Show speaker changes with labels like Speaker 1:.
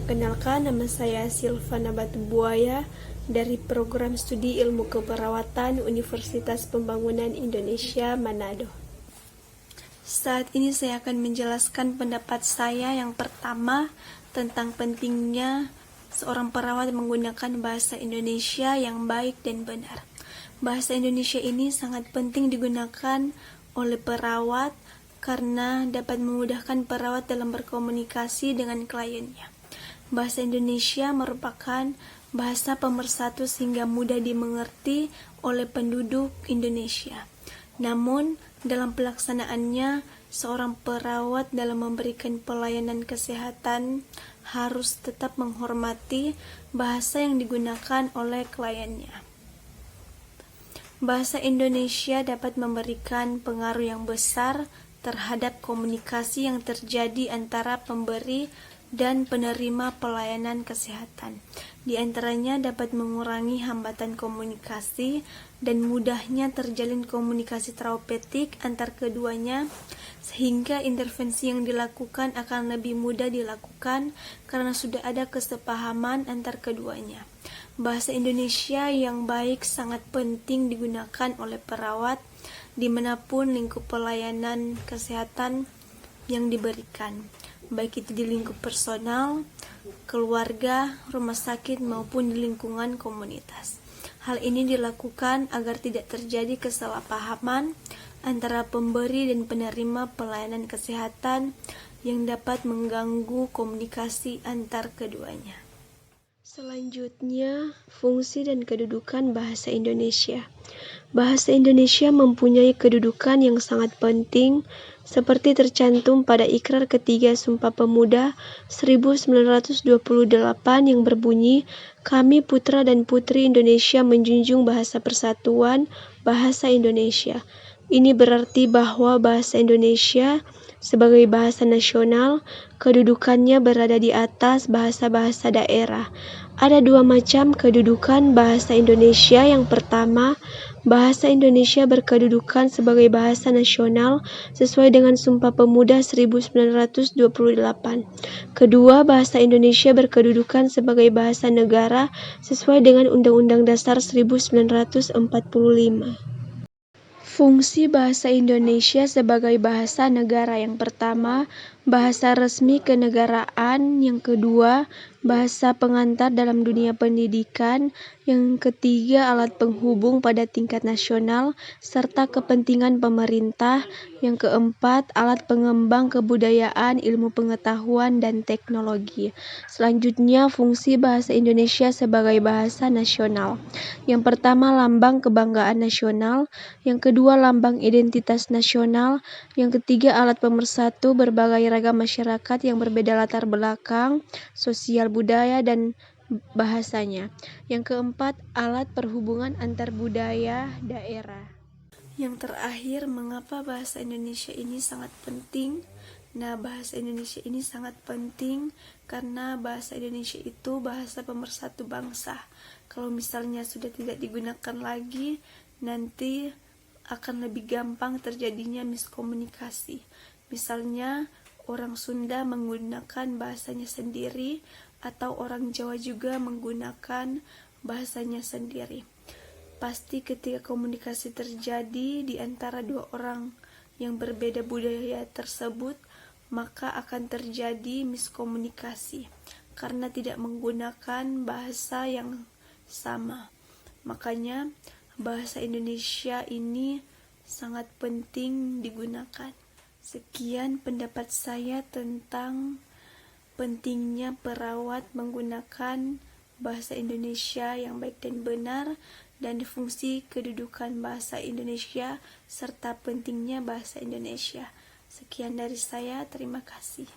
Speaker 1: Perkenalkan, nama saya Silvana Batubuaya dari Program Studi Ilmu Keperawatan Universitas Pembangunan Indonesia, Manado. Saat ini saya akan menjelaskan pendapat saya yang pertama tentang pentingnya seorang perawat menggunakan bahasa Indonesia yang baik dan benar. Bahasa Indonesia ini sangat penting digunakan oleh perawat karena dapat memudahkan perawat dalam berkomunikasi dengan kliennya. Bahasa Indonesia merupakan bahasa pemersatu sehingga mudah dimengerti oleh penduduk Indonesia. Namun, dalam pelaksanaannya, seorang perawat dalam memberikan pelayanan kesehatan harus tetap menghormati bahasa yang digunakan oleh kliennya. Bahasa Indonesia dapat memberikan pengaruh yang besar terhadap komunikasi yang terjadi antara pemberi dan penerima pelayanan kesehatan. Di antaranya dapat mengurangi hambatan komunikasi dan mudahnya terjalin komunikasi terapeutik antar keduanya, sehingga intervensi yang dilakukan akan lebih mudah dilakukan karena sudah ada kesepahaman antar keduanya. Bahasa Indonesia yang baik sangat penting digunakan oleh perawat dimanapun lingkup pelayanan kesehatan yang diberikan, baik itu di lingkup personal, keluarga, rumah sakit, maupun di lingkungan komunitas. Hal ini dilakukan agar tidak terjadi kesalahpahaman antara pemberi dan penerima pelayanan kesehatan yang dapat mengganggu komunikasi antar keduanya. Selanjutnya, fungsi dan kedudukan bahasa Indonesia. Bahasa Indonesia mempunyai kedudukan yang sangat penting seperti tercantum pada Ikrar Ketiga Sumpah Pemuda 1928 yang berbunyi, "Kami putra dan putri Indonesia menjunjung bahasa persatuan, bahasa Indonesia." Ini berarti bahwa bahasa Indonesia sebagai bahasa nasional, kedudukannya berada di atas bahasa-bahasa daerah. Ada dua macam kedudukan bahasa Indonesia. Yang pertama, bahasa Indonesia berkedudukan sebagai bahasa nasional sesuai dengan Sumpah Pemuda 1928. Kedua, bahasa Indonesia berkedudukan sebagai bahasa negara sesuai dengan Undang-Undang Dasar 1945. Fungsi bahasa Indonesia sebagai bahasa negara. Yang pertama, bahasa resmi kenegaraan. Yang kedua, bahasa pengantar dalam dunia pendidikan. Yang ketiga, alat penghubung pada tingkat nasional serta kepentingan pemerintah. Yang keempat, alat pengembang kebudayaan, ilmu pengetahuan, dan teknologi. Selanjutnya, fungsi bahasa Indonesia sebagai bahasa nasional. Yang pertama, lambang kebanggaan nasional. Yang kedua, lambang identitas nasional. Yang ketiga, alat pemersatu berbagai ragam masyarakat yang berbeda latar belakang, sosial, budaya, dan bahasanya. Yang keempat, alat perhubungan antar budaya daerah. Yang terakhir, mengapa bahasa Indonesia ini sangat penting? Nah, bahasa Indonesia ini sangat penting karena bahasa Indonesia itu bahasa pemersatu bangsa. Kalau misalnya sudah tidak digunakan lagi, nanti akan lebih gampang terjadinya miskomunikasi. Misalnya, orang Sunda menggunakan bahasanya sendiri atau orang Jawa juga menggunakan bahasanya sendiri. Pasti ketika komunikasi terjadi di antara dua orang yang berbeda budaya tersebut, maka akan terjadi miskomunikasi karena tidak menggunakan bahasa yang sama. Makanya bahasa Indonesia ini sangat penting digunakan. Sekian pendapat saya tentang pentingnya perawat menggunakan bahasa Indonesia yang baik dan benar, dan fungsi kedudukan bahasa Indonesia serta pentingnya bahasa Indonesia. Sekian dari saya, terima kasih.